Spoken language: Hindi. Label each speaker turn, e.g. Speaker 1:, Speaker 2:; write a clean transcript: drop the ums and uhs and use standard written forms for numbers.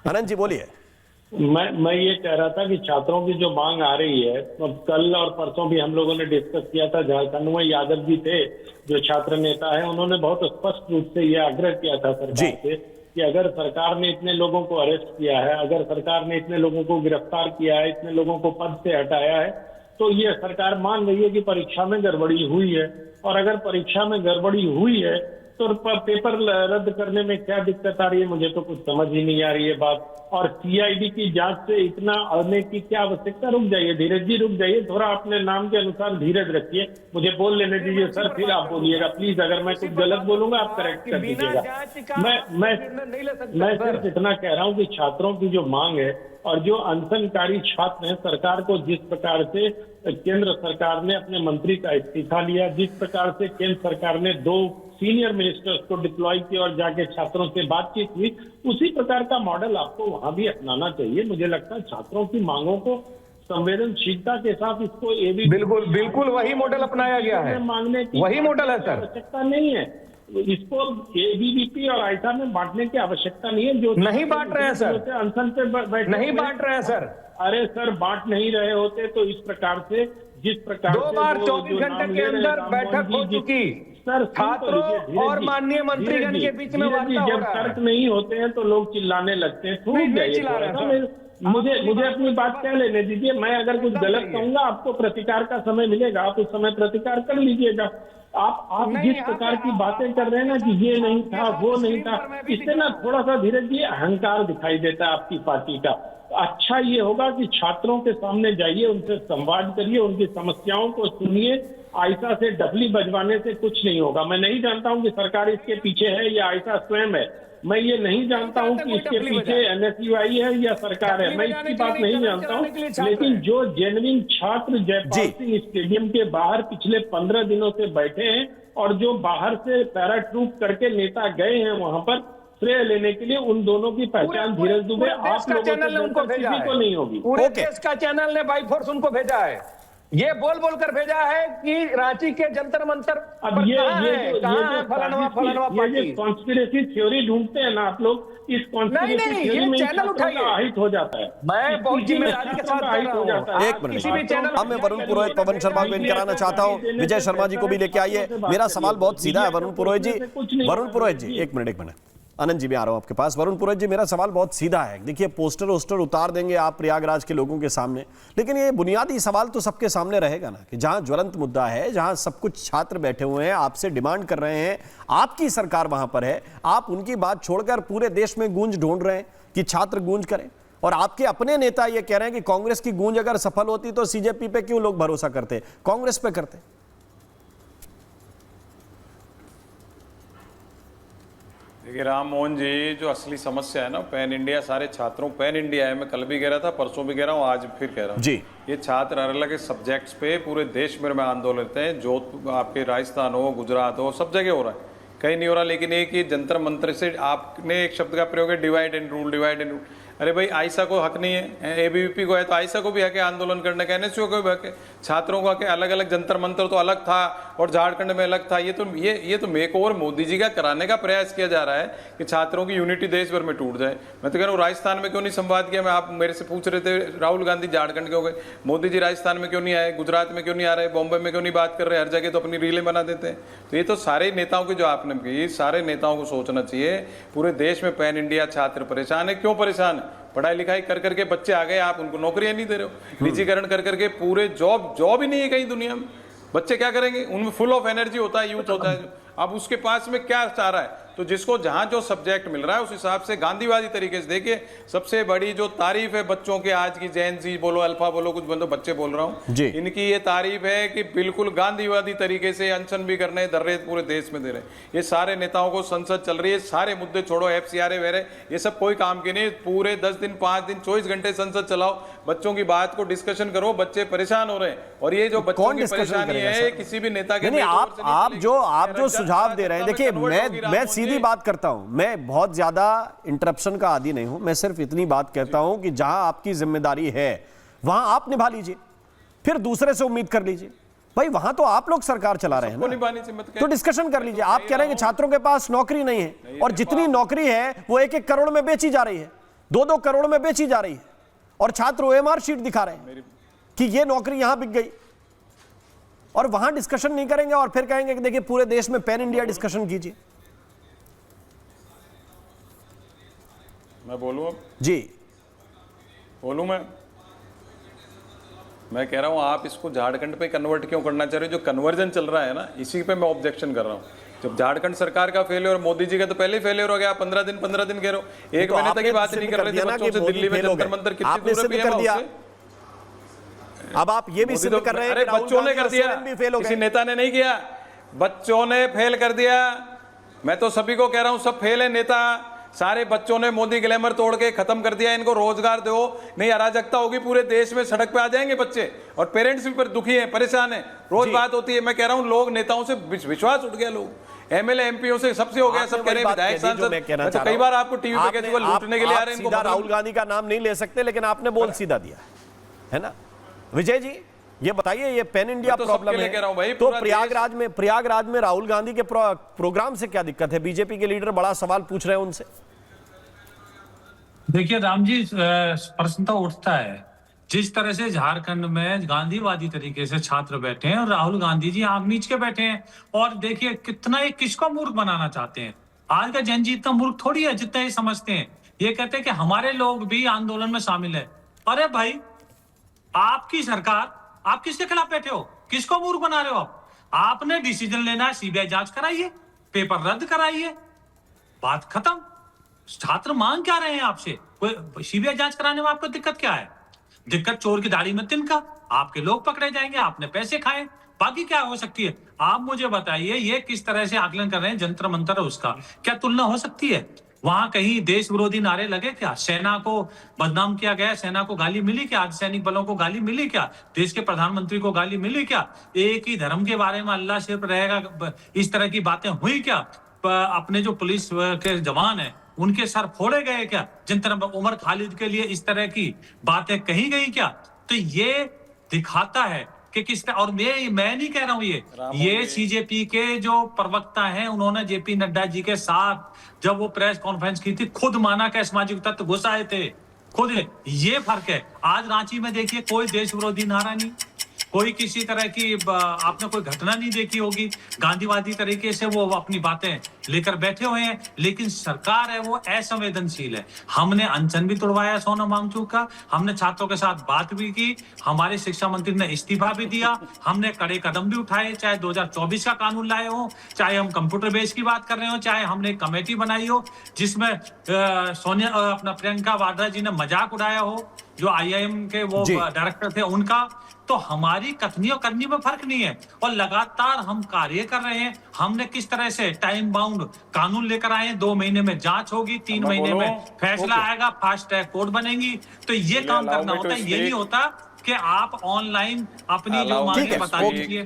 Speaker 1: अनंत जी बोलिए।
Speaker 2: मैं ये कह रहा था कि छात्रों की जो मांग आ रही है, तो कल और परसों भी हम लोगों ने डिस्कस किया था। झारखंड में यादव जी थे जो छात्र नेता है, उन्होंने बहुत स्पष्ट रूप से ये आग्रह किया था सरकार से कि अगर सरकार ने इतने लोगों को अरेस्ट किया है, अगर सरकार ने इतने लोगों को गिरफ्तार किया है, इतने लोगों को पद से हटाया है, तो ये सरकार मान रही है कि परीक्षा में गड़बड़ी हुई है। और अगर परीक्षा में गड़बड़ी हुई है तो पेपर रद्द करने में क्या दिक्कत आ रही है? मुझे तो कुछ समझ ही नहीं आ रही है बात। और सीआईडी की जांच से इतना अड़ने की क्या आवश्यकता? रुक जाइए धीरज जी, रुक जाइए थोड़ा, अपने नाम के अनुसार धीरज रखिए। मुझे बोल लेने दीजिए सर, फिर आप बोलिएगा प्लीज। अगर मैं कुछ गलत बोलूंगा आप करेक्ट कर दीजिएगा। मैं सिर्फ इतना कह रहा हूँ कि छात्रों की जो मांग है और जो अनशनकारी छात्र हैं, सरकार को जिस प्रकार से केंद्र सरकार ने अपने मंत्री का इस्तीफा लिया, जिस प्रकार से केंद्र सरकार ने 2 सीनियर मिनिस्टर्स को डिप्लॉय किया और जाके छात्रों से बातचीत हुई, उसी प्रकार का मॉडल आपको वहां भी अपनाना चाहिए। मुझे लगता है छात्रों की मांगों को संवेदनशीलता के साथ इसको
Speaker 3: बिल्कुल वही मॉडल अपनाया गया है,
Speaker 2: मांगने की
Speaker 3: वही मॉडल है सर।
Speaker 2: आवश्यकता नहीं है, इसको एबीवीपी और आयसा में बांटने की आवश्यकता नहीं है। जो
Speaker 3: नहीं बांट रहे हैं सर,
Speaker 2: अनशन पे बैठे
Speaker 3: नहीं बांट रहे हैं सर।
Speaker 2: अरे सर, बांट नहीं रहे होते तो इस प्रकार से, जिस प्रकार
Speaker 3: 2 बार 24 घंटे के अंदर बैठक हो चुकी
Speaker 2: सर,
Speaker 3: छात्रों और माननीय मंत्रीगण के बीच में वार्ता हो
Speaker 2: जब
Speaker 3: रहा है।
Speaker 2: तर्क नहीं होते हैं तो लोग चिल्लाने लगते हैं। मुझे अपनी बात कह लेने दीजिए। मैं अगर कुछ गलत कहूंगा आपको प्रतिकार का समय मिलेगा, आप उस समय प्रतिकार कर लीजिएगा। आप जिस प्रकार की बातें कर रहे हैं ना कि ये नहीं था वो नहीं था, इससे ना थोड़ा सा धीरज जी अहंकार दिखाई देता है आपकी पार्टी का। अच्छा ये होगा कि छात्रों के सामने जाइए, उनसे संवाद करिए, उनकी समस्याओं को सुनिए। आयसा से डफली बजवाने से कुछ नहीं होगा। मैं नहीं जानता हूं कि सरकार इसके पीछे है या आयसा स्वयं है। मैं ये नहीं जानता हूं कि इसके पीछे एनएसयूआई है या सरकार है, मैं इसकी बात नहीं जानता हूं। लेकिन जो जेन्युइन छात्र जयपाल सिंह स्टेडियम के बाहर पिछले 15 दिनों से बैठे हैं और जो बाहर से पैराट्रूप करके नेता गए हैं वहां पर श्रेय लेने के लिए, उन दोनों की पहचान धीरज दुबे आप लोगों से
Speaker 3: उनको भेजा
Speaker 2: किसी को नहीं होगी।
Speaker 3: पूरे देश का चैनल ने बाई फोर्स उनको भेजा है। ये बोल कर भेजा है कि रांची के जंतर मंतर
Speaker 2: अब ये कॉन्स्पिरेसी थ्योरी ढूंढते हैं ना आप लोग, इस कॉन्स्पिरेसी थ्योरी में
Speaker 3: चैनल उठाइए,
Speaker 2: आहित हो जाता है।
Speaker 3: मैं बहुत जिम्मेदारी के साथ
Speaker 2: आहित हो जाता है।
Speaker 1: एक मिनट, अब मैं वरुण पुरोहित पवन शर्मा को इन कराना चाहता हूँ। विजय शर्मा जी को भी लेके आइए। मेरा सवाल बहुत सीधा है वरुण पुरोहित जी, एक मिनट। अनंत जी भी आ रहा हूं आपके पास। वरुण पुरोहित जी, मेरा सवाल बहुत सीधा है। देखिए पोस्टर वोस्टर उतार देंगे आप प्रयागराज के लोगों के सामने, लेकिन ये बुनियादी सवाल तो सबके सामने रहेगा ना कि जहां ज्वलंत मुद्दा है, जहां सब कुछ छात्र बैठे हुए हैं, आपसे डिमांड कर रहे हैं, आपकी सरकार वहां पर है, आप उनकी बात छोड़कर पूरे देश में गूंज ढूंढ रहे हैं कि छात्र गूंज करें। और आपके अपने नेता ये कह रहे हैं कि कांग्रेस की गूंज अगर सफल होती तो सीजेपी पे क्यों लोग भरोसा करते, कांग्रेस पे करते।
Speaker 4: देखिए राम मोहन जी, जो असली समस्या है ना पैन इंडिया, सारे छात्रों पैन इंडिया है। मैं कल भी कह रहा था, परसों भी कह रहा हूँ, आज फिर कह रहा हूँ जी। ये छात्र अलग अलग सब्जेक्ट्स पे पूरे देश में आंदोलन लेते हैं। जो आपके राजस्थान हो, गुजरात हो, सब जगह हो रहा है, कहीं नहीं हो रहा। लेकिन एक ही जंतर मंत्र से आपने एक शब्द का प्रयोग है, divide and rule, divide and rule. अरे भाई आयसा को हक नहीं है, एबीवीपी को है, तो आयसा को भी हक है आंदोलन करने का, एनएसयू को भी हक है। छात्रों को हक है। अलग अलग जंतर मंत्र तो अलग था और झारखंड में अलग था। ये तो मेक ओवर मोदी जी का कराने का प्रयास किया जा रहा है कि छात्रों की यूनिटी देश भर में टूट जाए। मैं तो कह रहा हूँ राजस्थान में क्यों नहीं संवाद किया? आप मेरे से पूछ रहे थे राहुल गांधी झारखंड के हो गए, मोदी जी राजस्थान में क्यों नहीं आए, गुजरात में क्यों नहीं आ रहे, बॉम्बे में क्यों नहीं बात कर रहे? हर जगह तो अपनी रीलें बना देते हैं। तो ये तो सारे नेताओं की जो आपने की, सारे नेताओं को सोचना चाहिए। पूरे देश में पैन इंडिया छात्र परेशान है। क्यों परेशान है? पढ़ाई लिखाई कर करके बच्चे आ गए, आप उनको नौकरियां नहीं दे रहे हो। निजीकरण कर करके पूरे जॉब ही नहीं है कहीं दुनिया में। बच्चे क्या करेंगे? उनमें फुल ऑफ एनर्जी होता है, यूथ होता है। अब उसके पास में क्या चाह रहा है? तो जिसको जहां जो सब्जेक्ट मिल रहा है उस हिसाब से गांधीवादी तरीके से देखिए। सबसे बड़ी जो तारीफ है बच्चों के आज की, जैन जी बोलो, अल्फा बोलो, कुछ बंदो बच्चे बोल रहा हूँ, इनकी ये तारीफ है कि बिल्कुल गांधीवादी तरीके से अनशन भी करने दर्रे पूरे देश में दे रहे। ये सारे नेताओं को संसद चल रही है, सारे मुद्दे छोड़ो, FCRA वगैरह ये सब कोई काम के नहीं। पूरे 10 दिन 5 दिन 24 घंटे संसद चलाओ, बच्चों की बात को डिस्कशन करो। बच्चे परेशान हो रहे हैं और ये जो बच्चों की परेशानी है किसी भी नेता के
Speaker 1: आप जो सुझाव दे रहे हैं, देखिए मैं सीधी बात करता हूं, मैं बहुत ज्यादा इंटरप्शन का आदी नहीं हूं। मैं सिर्फ इतनी बात कहता हूं कि जहां आपकी जिम्मेदारी है वहां आप निभा लीजिए, फिर दूसरे से उम्मीद कर लीजिए। भाई वहां तो आप लोग सरकार चला रहे हैं ना, तो डिस्कशन कर लीजिए। आप कह रहे हैं कि छात्रों के पास नौकरी नहीं है और जितनी नौकरी है वो 1-1 करोड़ में बेची जा रही है। 2-2 करोड़ में बेची जा रही है और छात्र OMR शीट दिखा रहे हैं कि ये नौकरी यहां बिक गई, और वहां डिस्कशन नहीं करेंगे और फिर कहेंगे कि देखिए पूरे देश में पैन इंडिया डिस्कशन कीजिए।
Speaker 4: मैं बोलूं अब?
Speaker 1: जी
Speaker 4: बोलूं मैं कह रहा हूं आप इसको झारखंड पे कन्वर्ट क्यों करना चाह रहे हो? जो कन्वर्जन चल रहा है ना, इसी पे मैं ऑब्जेक्शन कर रहा हूं। जब झारखंड सरकार का फेलियर, मोदी जी का तो पहले ही फेलियर हो गया। 15 दिन कह रहे हो, एक महीने तक की बात नहीं कर रहे थे बच्चों से दिल्ली में जंतर मंतर कितनी दूर है PM हाउस से।
Speaker 1: अब आप ये भी सिद्ध कर रहे हैं
Speaker 4: अरे
Speaker 1: कि राहुल
Speaker 4: बच्चों ने
Speaker 1: गांधी
Speaker 4: कर
Speaker 1: और
Speaker 4: दिया,
Speaker 1: सोरेन भी फेल हो
Speaker 4: किसी
Speaker 1: गए।
Speaker 4: नेता ने नहीं किया, बच्चों ने फेल कर दिया। मैं तो सभी को कह रहा हूं सब फेल है नेता, सारे बच्चों ने मोदी ग्लैमर तोड़ के खत्म कर दिया। इनको रोजगार दो, नहीं अराजकता होगी पूरे देश में, सड़क पे आ जाएंगे बच्चे, और पेरेंट्स भी पर दुखी हैं, परेशान हैं। रोज बात होती है, मैं कह रहा हूं लोग नेताओं से विश्वास उठ गया, लोग MLA MPओ से सबसे हो गया, सब कह रहे हैं विधायक सांसद। मैं तो कई बार आपको टीवी पे कहती हूं लूटने के लिए आ रहे हैं इनको।
Speaker 1: राहुल गांधी का नाम नहीं ले सकते, लेकिन आपने बोल सीधा दिया है ना। विजय जी ये बताइए, ये पैन इंडिया प्रॉब्लम है तो प्रयागराज में राहुल गांधी के प्रोग्राम से क्या दिक्कत है? बीजेपी के लीडर बड़ा सवाल पूछ रहे हैं उनसे।
Speaker 5: देखिए राम जी, प्रश्न तो उठता है जिस तरह से झारखंड में गांधीवादी तरीके से छात्र बैठे हैं और राहुल गांधी जी आंख मीच के बैठे हैं, और देखिए कितना ये किसको मूर्ख बनाना चाहते हैं। आज का जनजी इतना मूर्ख थोड़ी है जितना ये समझते हैं। ये कहते हैं कि हमारे लोग भी आंदोलन में शामिल है। अरे भाई, आपकी सरकार, आप किसके खिलाफ बैठे हो? किसको मूर्ख बना रहे हो आप? आपने डिसीजन लेना है, CBI जांच कराइए, पेपर रद्द कराइए, बात खत्म। छात्र मांग क्या रहे हैं आपसे? कोई CBI जांच कराने में आपको दिक्कत क्या है? दिक्कत चोर की दाढ़ी में तिनका, आपके लोग पकड़े जाएंगे, आपने पैसे खाए, बाकी क्या हो सकती है? आप मुझे बताइए, ये किस तरह से आकलन कर रहे हैं जंतर मंतर, उसका क्या तुलना हो सकती है? वहां कहीं देश विरोधी नारे लगे क्या? सेना को बदनाम किया गया, सेना को गाली मिली क्या? अर्धसैनिक बलों को गाली मिली क्या? देश के प्रधानमंत्री को गाली मिली क्या? एक ही धर्म के बारे में अल्लाह सिर्फ रहेगा, इस तरह की बातें हुई क्या? अपने जो पुलिस के जवान है उनके सर फोड़े गए क्या? जिन तरह उमर खालिद के लिए इस तरह की बातें कही गई क्या? तो ये दिखाता है कि किस तरह, और मैं नहीं कह रहा हूं, ये CJP के जो प्रवक्ता हैं, उन्होंने JP नड्डा जी के साथ जब वो प्रेस कॉन्फ्रेंस की थी, खुद माना कि सामाजिक तत्व घुस आए थे, खुद। ये फर्क है। आज रांची में देखिए कोई देश विरोधी नारा नहीं, कोई किसी तरह की आपने कोई घटना नहीं देखी होगी। गांधीवादी तरीके से वो अपनी बातें लेकर बैठे हुए हैं, लेकिन सरकार है वो असंवेदनशील है। हमने अनशन भी तोड़वाया सोनम वांगचुक का, हमने छात्रों के साथ बात भी की, हमारे शिक्षा मंत्री ने इस्तीफा भी दिया, हमने कड़े कदम भी उठाए, चाहे 2024 का कानून लाए हो, चाहे हम कंप्यूटर बेस की बात कर रहे हो, चाहे हमने एक कमेटी बनाई हो जिसमें सोनिया अपना प्रियंका वाड्रा जी ने मजाक उड़ाया हो, जो IIM के वो डायरेक्टर थे उनका। तो हमारी कथनी और करनी में फर्क नहीं है, और लगातार हम कार्य कर रहे हैं। हमने किस तरह से टाइम बाउंड कानून लेकर आए हैं, 2 महीने में जांच होगी, 3 महीने में फैसला आएगा, फास्ट ट्रैक कोर्ट बनेगी। तो ये काम करना होता है, ये नहीं होता कि आप ऑनलाइन अपनी जो मांगे बता दीजिए।